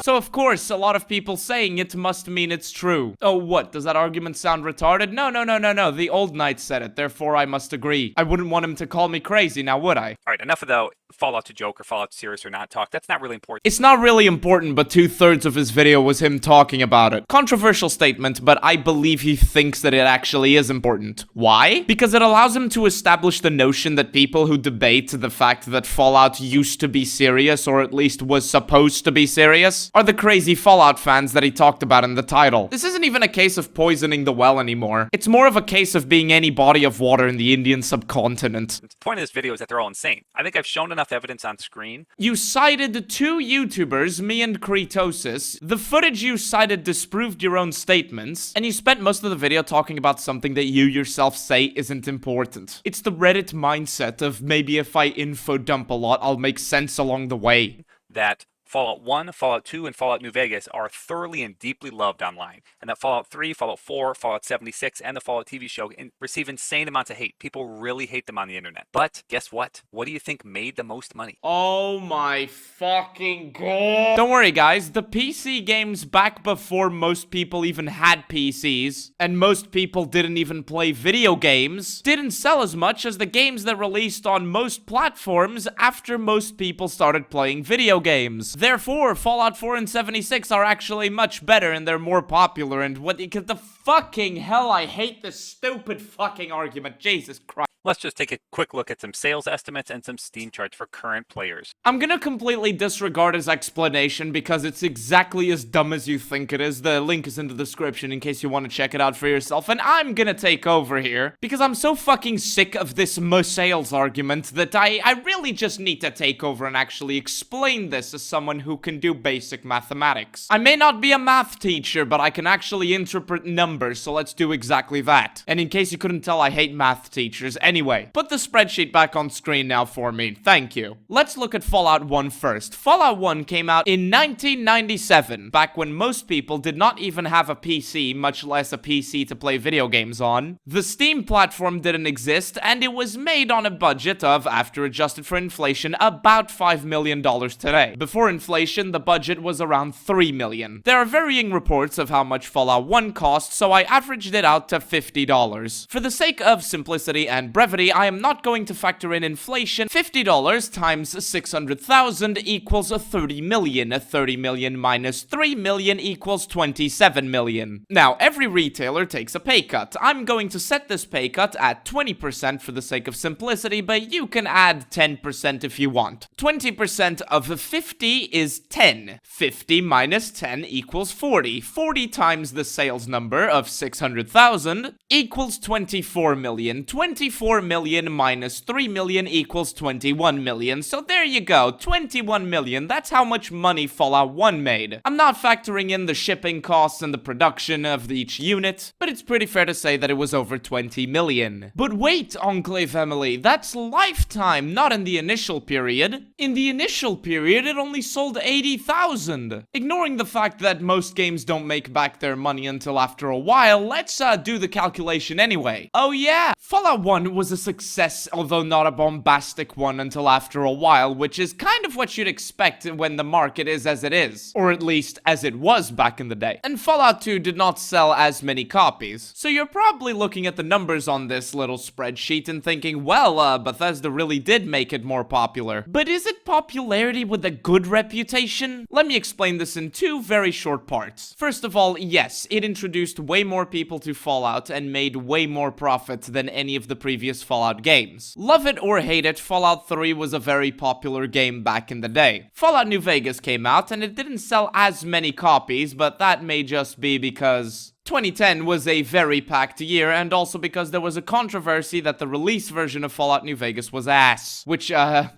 So of course, a lot of people saying it must mean it's true. Oh, what? Does that argument sound retarded? No. The Old Knight said it, therefore I must agree. I wouldn't want him to call me crazy, now would I? All right, enough of the Fallout to joke or Fallout to serious or not talk. That's not really important. It's not really important, but 2/3 of his video was him talking about it. Controversial statement, but I believe he thinks that it actually is important. Why? Because it allows him to establish the notion that people who debate the fact that Fallout used to be serious, or at least was supposed to be serious, are the crazy Fallout fans that he talked about in the title. This isn't even a case of poisoning the well anymore. It's more of a case of being any body of water in the Indian subcontinent. The point of this video is that they're all insane. I think I've shown enough evidence on screen. You cited 2 YouTubers, me and Kretosis. The footage you cited disproved your own statements, and you spent most of the video talking about something that you yourself say isn't important. It's the Reddit mindset of maybe if I info dump a lot, I'll make sense along the way. That Fallout 1, Fallout 2, and Fallout New Vegas are thoroughly and deeply loved online, and that Fallout 3, Fallout 4, Fallout 76, and the Fallout TV show receive insane amounts of hate. People really hate them on the internet. But guess what? What do you think made the most money? Oh my fucking god. Don't worry, guys. The PC games back before most people even had PCs, and most people didn't even play video games, didn't sell as much as the games that released on most platforms after most people started playing video games. Therefore, Fallout 4 and 76 are actually much better and they're more popular, and what the fucking hell, I hate this stupid fucking argument. Jesus Christ. Let's just take a quick look at some sales estimates and some Steam charts for current players. I'm gonna completely disregard his explanation because it's exactly as dumb as you think it is. The link is in the description in case you want to check it out for yourself. And I'm gonna take over here because I'm so fucking sick of this sales argument that I really just need to take over and actually explain this as someone who can do basic mathematics. I may not be a math teacher, but I can actually interpret numbers, so let's do exactly that. And in case you couldn't tell, I hate math teachers. Anyway, put the spreadsheet back on screen now for me. Thank you. Let's look at Fallout 1 first. Fallout 1 came out in 1997, back when most people did not even have a PC, much less a PC to play video games on. The Steam platform didn't exist, and it was made on a budget of, after adjusted for inflation, about $5 million today. Before inflation, the budget was around $3 million. There are varying reports of how much Fallout 1 cost, so I averaged it out to $50. For the sake of simplicity and brevity, I am not going to factor in inflation. $50 times 600,000 equals 30 million. 30 million minus 3 million equals 27 million. Now, every retailer takes a pay cut. I'm going to set this pay cut at 20% for the sake of simplicity, but you can add 10% if you want. 20% of 50 is 10. 50 minus 10 equals 40. 40 times the sales number of 600,000 equals 24 million. 24 million minus 3 million equals 21 million. So there you go, 21 million. That's how much money Fallout 1 made. I'm not factoring in the shipping costs and the production of each unit, but it's pretty fair to say that it was over 20 million. But wait, Enclave Emily, that's lifetime, not in the initial period. In the initial period, it only sold 80,000. Ignoring the fact that most games don't make back their money until after a while, let's do the calculation anyway. Oh yeah, Fallout 1 was a success, although not a bombastic one until after a while, which is kind of what you'd expect when the market is as it is. Or at least as it was back in the day. And Fallout 2 did not sell as many copies. So you're probably looking at the numbers on this little spreadsheet and thinking, well, Bethesda really did make it more popular. But is it popularity with a good reputation? Let me explain this in two very short parts. First of all, yes, it introduced way more people to Fallout and made way more profit than any of the previous Fallout games. Love it or hate it, Fallout 3 was a very popular game back in the day. Fallout New Vegas came out and it didn't sell as many copies, but that may just be because 2010 was a very packed year, and also because there was a controversy that the release version of Fallout New Vegas was ass. Which, yeah,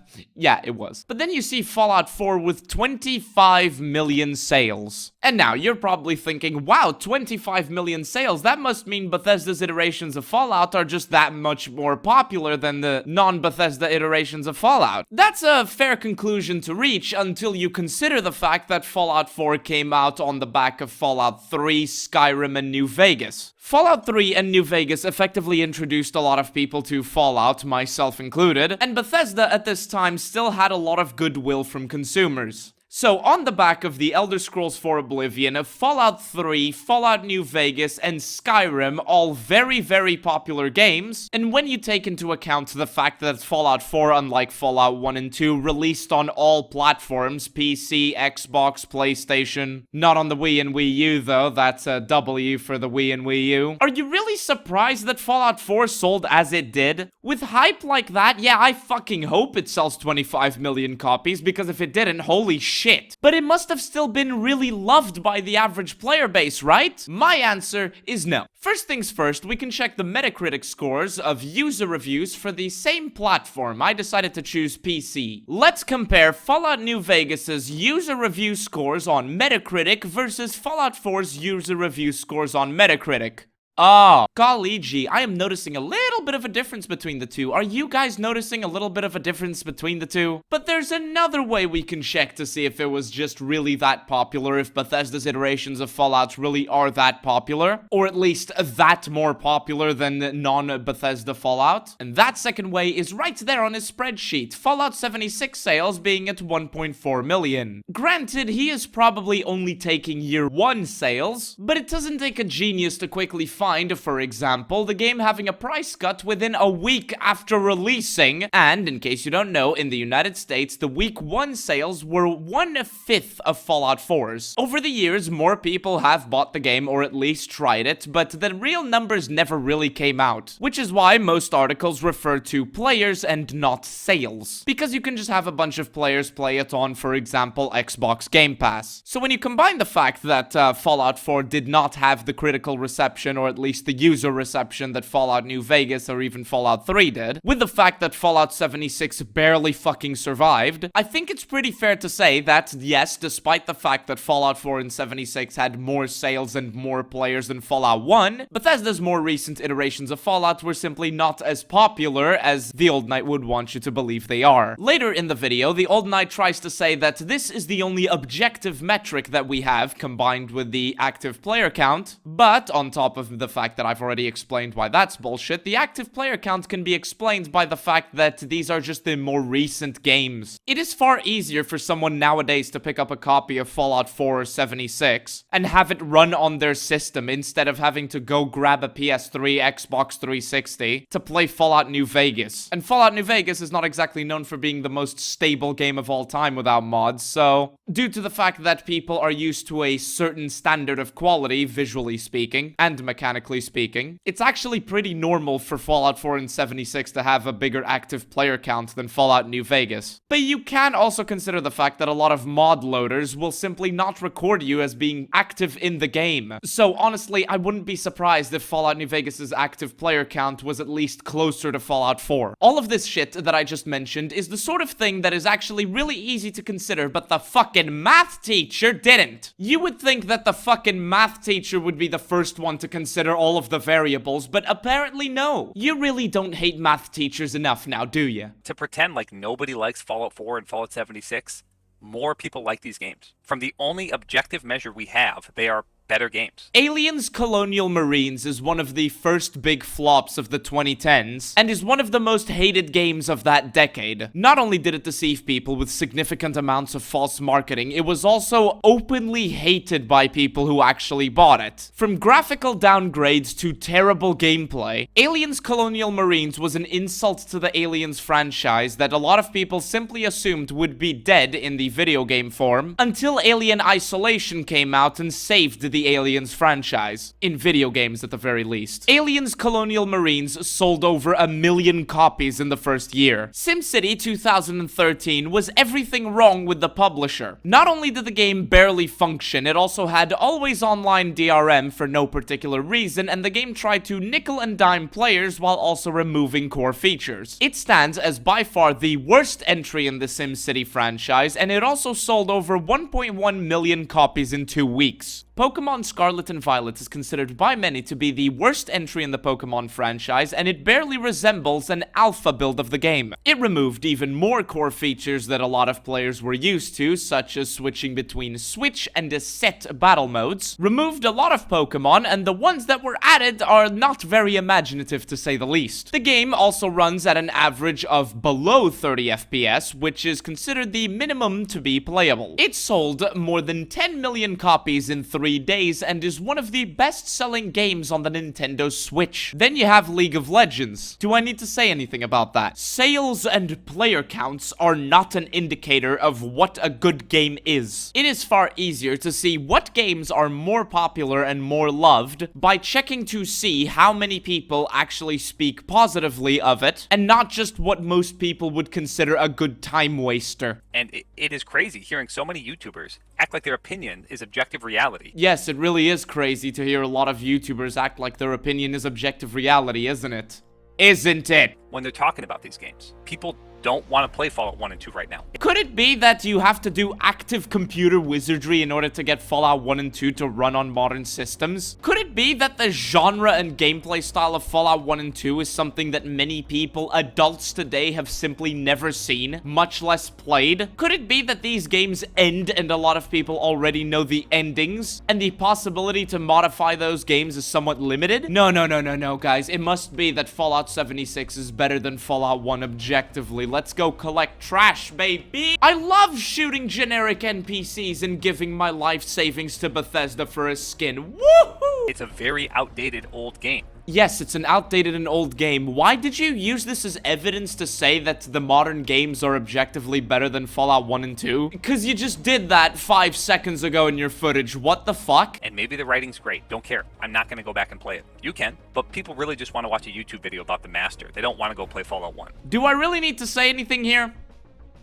it was. But then you see Fallout 4 with 25 million sales. And now, you're probably thinking, wow, 25 million sales, that must mean Bethesda's iterations of Fallout are just that much more popular than the non-Bethesda iterations of Fallout. That's a fair conclusion to reach until you consider the fact that Fallout 4 came out on the back of Fallout 3, Skyrim, and New Vegas. Fallout 3 and New Vegas effectively introduced a lot of people to Fallout, myself included, and Bethesda at this time still had a lot of goodwill from consumers. So, on the back of the Elder Scrolls 4 Oblivion, Fallout 3, Fallout New Vegas, and Skyrim, all very, very popular games, and when you take into account the fact that Fallout 4, unlike Fallout 1 and 2, released on all platforms, PC, Xbox, PlayStation, not on the Wii and Wii U though, that's a W for the Wii and Wii U, are you really surprised that Fallout 4 sold as it did? With hype like that, yeah, I fucking hope it sells 25 million copies, because if it didn't, holy shit. But it must have still been really loved by the average player base, right? My answer is no. First things first, we can check the Metacritic scores of user reviews for the same platform. I decided to choose PC. Let's compare Fallout New Vegas's user review scores on Metacritic versus Fallout 4's user review scores on Metacritic. Oh, golly gee, I am noticing a little bit of a difference between the two. Are you guys noticing a little bit of a difference between the two? But there's another way we can check to see if it was just really that popular, if Bethesda's iterations of Fallout really are that popular, or at least that more popular than non-Bethesda Fallout. And that second way is right there on his spreadsheet, Fallout 76 sales being at 1.4 million. Granted, he is probably only taking year 1 sales, but it doesn't take a genius to quickly find, for example, the game having a price cut within a week after releasing, and in case you don't know, in the United States, the week 1 sales were 1/5 of Fallout 4's. Over the years, more people have bought the game or at least tried it, but the real numbers never really came out, which is why most articles refer to players and not sales, because you can just have a bunch of players play it on, for example, Xbox Game Pass. So when you combine the fact that Fallout 4 did not have the critical reception, or at least the user reception that Fallout New Vegas or even Fallout 3 did, with the fact that Fallout 76 barely fucking survived, I think it's pretty fair to say that, yes, despite the fact that Fallout 4 and 76 had more sales and more players than Fallout 1, Bethesda's more recent iterations of Fallout were simply not as popular as the Old Knight would want you to believe they are. Later in the video, the Old Knight tries to say that this is the only objective metric that we have, combined with the active player count, but on top of the fact that I've already explained why that's bullshit, the active player count can be explained by the fact that these are just the more recent games. It is far easier for someone nowadays to pick up a copy of Fallout 4 or 76 and have it run on their system instead of having to go grab a PS3, Xbox 360 to play Fallout New Vegas. And Fallout New Vegas is not exactly known for being the most stable game of all time without mods, so due to the fact that people are used to a certain standard of quality, visually speaking, and mechanically speaking, it's actually pretty normal for Fallout 4 and 76 to have a bigger active player count than Fallout New Vegas. But you can also consider the fact that a lot of mod loaders will simply not record you as being active in the game. So honestly, I wouldn't be surprised if Fallout New Vegas's active player count was at least closer to Fallout 4. All of this shit that I just mentioned is the sort of thing that is actually really easy to consider, but the fucking math teacher didn't. You would think that the fucking math teacher would be the first one to consider all of the variables, but apparently no. You really don't hate math teachers enough now, do you? To pretend like nobody likes Fallout 4 and Fallout 76, more people like these games. From the only objective measure we have, they are better games. Aliens Colonial Marines is one of the first big flops of the 2010s, and is one of the most hated games of that decade. Not only did it deceive people with significant amounts of false marketing, it was also openly hated by people who actually bought it. From graphical downgrades to terrible gameplay, Aliens Colonial Marines was an insult to the Aliens franchise that a lot of people simply assumed would be dead in the video game form, until Alien Isolation came out and saved the Aliens franchise, in video games at the very least. Aliens Colonial Marines sold over 1 million copies in the first year. SimCity 2013 was everything wrong with the publisher. Not only did the game barely function, it also had always online DRM for no particular reason, and the game tried to nickel and dime players while also removing core features. It stands as by far the worst entry in the SimCity franchise, and it also sold over 1.1 million copies in 2 weeks. Pokemon Scarlet and Violet is considered by many to be the worst entry in the Pokemon franchise, and it barely resembles an alpha build of the game. It removed even more core features that a lot of players were used to, such as switching between Switch and set battle modes, removed a lot of Pokemon, and the ones that were added are not very imaginative to say the least. The game also runs at an average of below 30 FPS, which is considered the minimum to be playable. It sold more than 10 million copies in 3 days and is one of the best-selling games on the Nintendo Switch. Then you have League of Legends. Do I need to say anything about that? Sales and player counts are not an indicator of what a good game is. It is far easier to see what games are more popular and more loved by checking to see how many people actually speak positively of it, and not just what most people would consider a good time waster. And it is crazy hearing so many YouTubers act like their opinion is objective reality. Yes, it really is crazy to hear a lot of YouTubers act like their opinion is objective reality, isn't it? Isn't it? When they're talking about these games, people don't want to play Fallout 1 and 2 right now. Could it be that you have to do active computer wizardry in order to get Fallout 1 and 2 to run on modern systems? Could it be that the genre and gameplay style of Fallout 1 and 2 is something that many people, adults today, have simply never seen, much less played? Could it be that these games end and a lot of people already know the endings, and the possibility to modify those games is somewhat limited? No, guys. It must be that Fallout 76 is better than Fallout 1 objectively. Let's go collect trash, baby! I love shooting generic NPCs and giving my life savings to Bethesda for a skin. Woohoo! It's a very outdated old game. Yes, it's an outdated and old game. Why did you use this as evidence to say that the modern games are objectively better than Fallout 1 and 2? Because you just did that 5 seconds ago in your footage. What the fuck? And maybe the writing's great. Don't care. I'm not going to go back and play it. You can. But people really just want to watch a YouTube video about the master. They don't want to go play Fallout 1. Do I really need to say anything here?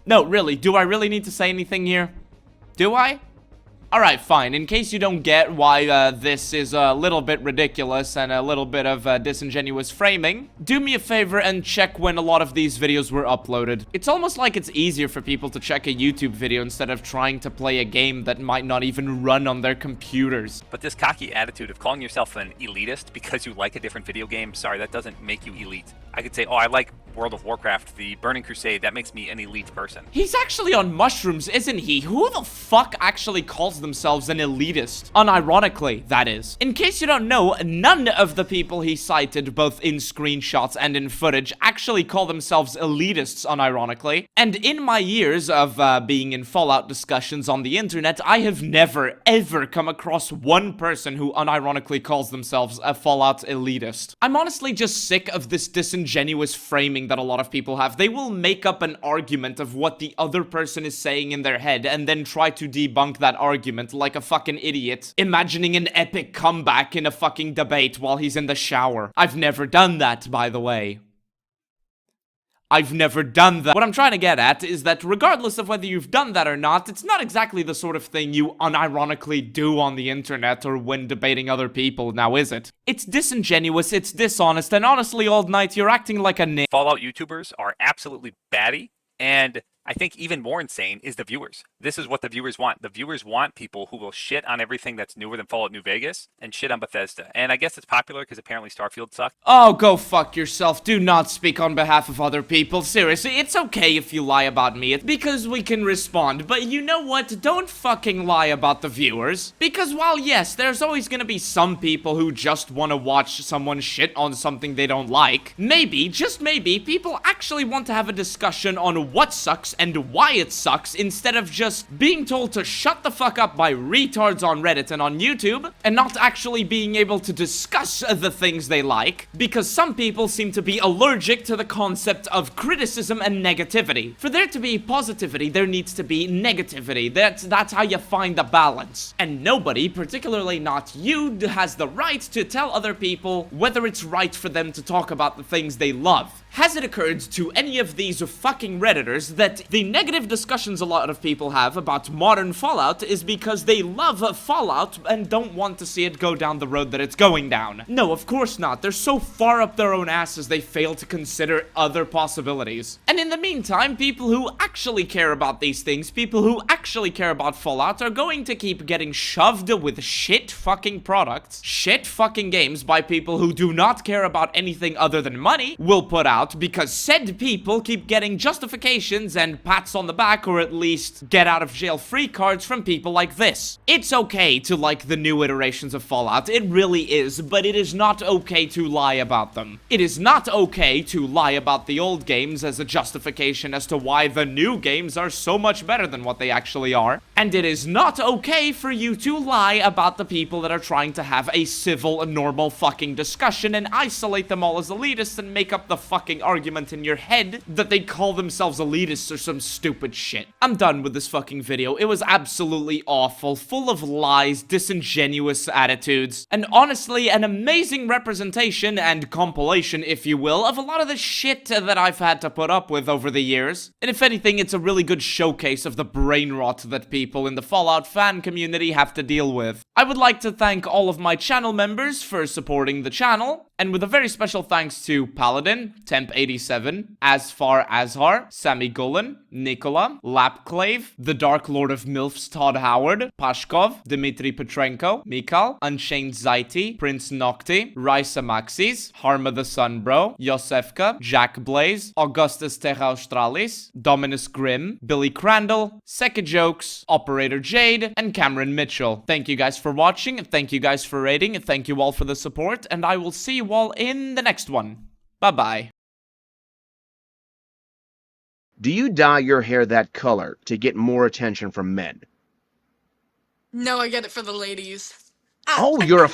No, really. Do I really need to say anything here? Do I? Alright, fine. In case you don't get why this is a little bit ridiculous and a little bit of disingenuous framing, do me a favor and check when a lot of these videos were uploaded. It's almost like it's easier for people to check a YouTube video instead of trying to play a game that might not even run on their computers. But this cocky attitude of calling yourself an elitist because you like a different video game, sorry, that doesn't make you elite. I could say, oh, I like World of Warcraft, the Burning Crusade, that makes me an elite person. He's actually on mushrooms, isn't he? Who the fuck actually calls themselves an elitist? Unironically, that is. In case you don't know, none of the people he cited, both in screenshots and in footage, actually call themselves elitists, unironically. And in my years of being in Fallout discussions on the internet, I have never, ever come across one person who unironically calls themselves a Fallout elitist. I'm honestly just sick of this disingenuous framing that a lot of people have. They will make up an argument of what the other person is saying in their head and then try to debunk that argument like a fucking idiot, imagining an epic comeback in a fucking debate while he's in the shower. I've never done that, by the way. I've never done that. What I'm trying to get at is that regardless of whether you've done that or not, it's not exactly the sort of thing you unironically do on the internet or when debating other people, now is it? It's disingenuous, it's dishonest, and honestly, Old Knight, you're acting like a Fallout YouTubers are absolutely batty, and I think even more insane is the viewers. This is what the viewers want. The viewers want people who will shit on everything that's newer than Fallout New Vegas and shit on Bethesda. And I guess it's popular because apparently Starfield sucked. Oh, go fuck yourself. Do not speak on behalf of other people. Seriously, it's okay if you lie about me. It's because we can respond. But you know what? Don't fucking lie about the viewers. Because while yes, there's always gonna be some people who just want to watch someone shit on something they don't like, maybe, just maybe, people actually want to have a discussion on what sucks and why it sucks instead of just being told to shut the fuck up by retards on Reddit and on YouTube and not actually being able to discuss the things they like, because some people seem to be allergic to the concept of criticism and negativity. For there to be positivity, there needs to be negativity. That's how you find the balance. And nobody, particularly not you, has the right to tell other people whether it's right for them to talk about the things they love. Has it occurred to any of these fucking Redditors that the negative discussions a lot of people have about modern Fallout is because they love Fallout and don't want to see it go down the road that it's going down? No, of course not. They're so far up their own asses they fail to consider other possibilities. And in the meantime, people who actually care about these things, people who actually care about Fallout, are going to keep getting shoved with shit fucking products, shit fucking games by people who do not care about anything other than money, will put out, because said people keep getting justifications and pats on the back, or at least get out of jail free cards from people like this. It's okay to like the new iterations of Fallout, it really is, but it is not okay to lie about them. It is not okay to lie about the old games as a justification as to why the new games are so much better than what they actually are. And it is not okay for you to lie about the people that are trying to have a civil, normal fucking discussion and isolate them all as elitists and make up the fucking argument in your head that they call themselves elitists or some stupid shit. I'm done with this fucking video. It was absolutely awful, full of lies, disingenuous attitudes, and honestly an amazing representation and compilation, if you will, of a lot of the shit that I've had to put up with over the years. And if anything, it's a really good showcase of the brain rot that people in the Fallout fan community have to deal with. I would like to thank all of my channel members for supporting the channel, And with a very special thanks to Paladin, Temp87, Azfar Azhar, Sami Gulen, Nikola, Lappclave, the Dark Lord of MILFs Todd Howard, Paskov, Dimitri Petrenko, Michal, Unchained Zeity, Prince Nocti, RySamaxzy, Harma the Sunbro, Iosefka, Jackblaze, Augustus Terra Australis, Dominus Grimm, Billy Crandell, Seka Jokes, Operator Jade, and Cameron Mitchell. Thank you guys for watching, and thank you guys for rating, and thank you all for the support, and I will see you all in the next one. Bye-bye. Do you dye your hair that color to get more attention from men? No, I get it for the ladies. Oh, you're a